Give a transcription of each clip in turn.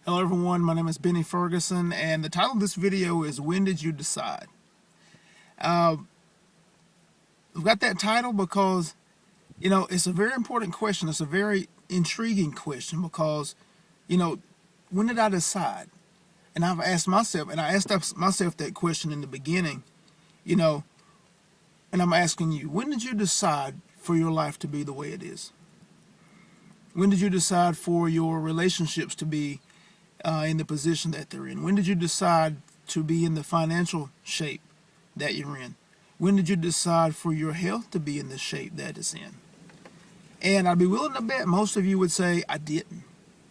Hello everyone, my name is Benny Ferguson, and the title of this video is When Did You Decide? We've got that title because, it's a very important question. It's a very intriguing question because, when did I decide? And I've asked myself, and I asked myself that question in the beginning, and I'm asking you, when did you decide for your life to be the way it is? When did you decide for your relationships to be in the position that they're in? When did you decide to be in the financial shape that you're in? When did you decide for your health to be in the shape that it's in? And I'd be willing to bet most of you would say, I didn't.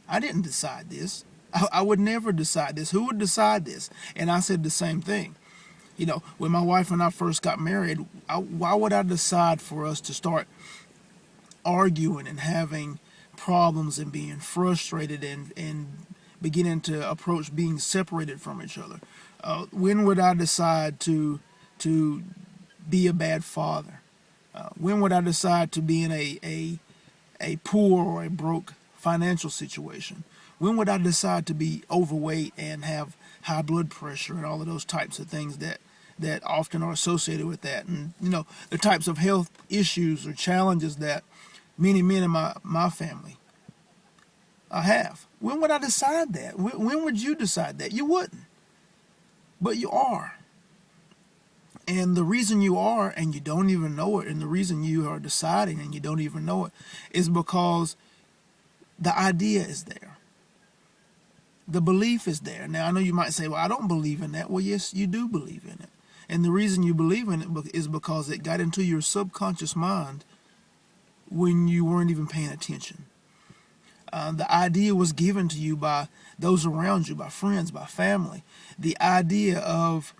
I didn't decide this. I would never decide this. Who would decide this? And I said the same thing. When my wife and I first got married, why would I decide for us to start arguing and having problems and being frustrated and beginning to approach being separated from each other? When would I decide to be a bad father? When would I decide to be in a poor or a broke financial situation? When would I decide to be overweight and have high blood pressure and all of those types of things that often are associated with that? And, the types of health issues or challenges that many men in my family have. When would I decide that? When would you decide that? You wouldn't. But you are. And the reason you are and you don't even know it, and the reason you are deciding and you don't even know it, is because the idea is there. The belief is there. Now, I know you might say, well, I don't believe in that. Well, yes, you do believe in it. And the reason you believe in it is because it got into your subconscious mind when you weren't even paying attention. The idea was given to you by those around you, by friends, by family. The idea of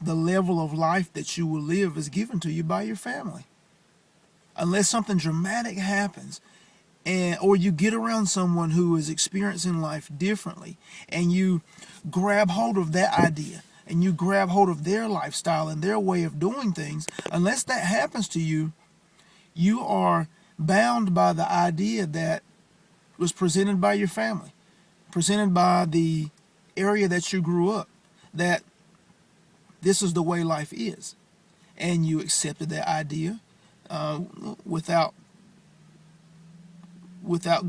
the level of life that you will live is given to you by your family. Unless something dramatic happens, or you get around someone who is experiencing life differently, and you grab hold of that idea, and you grab hold of their lifestyle and their way of doing things, unless that happens to you, you are bound by the idea that was presented by your family, presented by the area that you grew up, that this is the way life is. And you accepted that idea without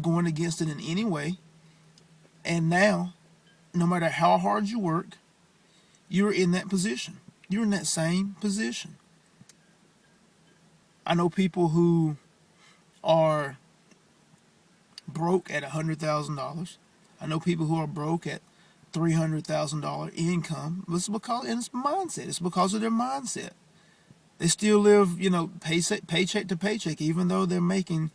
going against it in any way. And now, no matter how hard you work, you're in that position. You're in that same position. I know people who are broke at $100,000. I know people who are broke at $300,000 income. It's because, and it's mindset. It's because of their mindset. They still live, paycheck to paycheck, even though they're making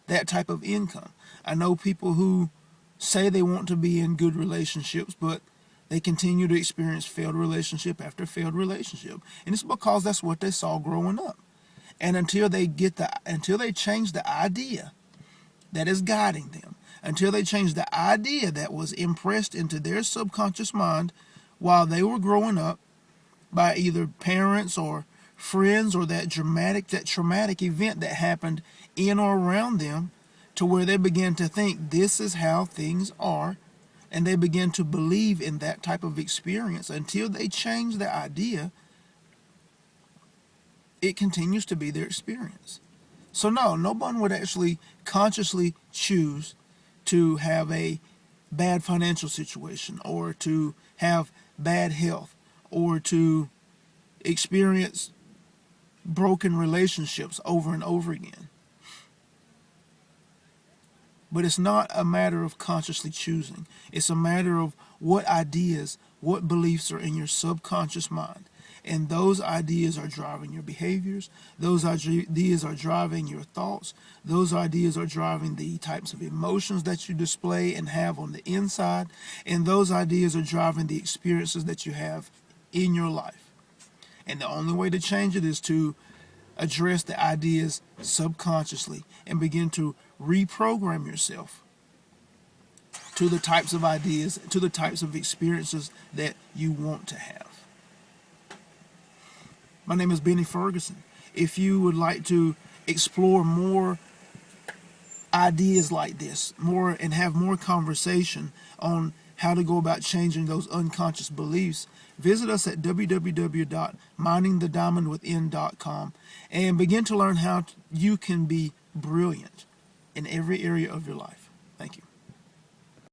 that type of income. I know people who say they want to be in good relationships, but they continue to experience failed relationship after failed relationship, and it's because that's what they saw growing up. And until they change the idea that is guiding them, until they change the idea that was impressed into their subconscious mind while they were growing up by either parents or friends, or that traumatic event that happened in or around them, to where they begin to think this is how things are, and they begin to believe in that type of experience. Until they change the idea, it continues to be their experience. So no one would actually consciously choose to have a bad financial situation, or to have bad health, or to experience broken relationships over and over again. But it's not a matter of consciously choosing. It's a matter of what ideas, what beliefs are in your subconscious mind. And those ideas are driving your behaviors. Those ideas are driving your thoughts. Those ideas are driving the types of emotions that you display and have on the inside. And those ideas are driving the experiences that you have in your life. And the only way to change it is to address the ideas subconsciously and begin to reprogram yourself to the types of ideas, to the types of experiences that you want to have. My name is Benny Ferguson. If you would like to explore more ideas like this more and have more conversation on how to go about changing those unconscious beliefs, visit us at www.mindingthediamondwithin.com and begin to learn how you can be brilliant in every area of your life.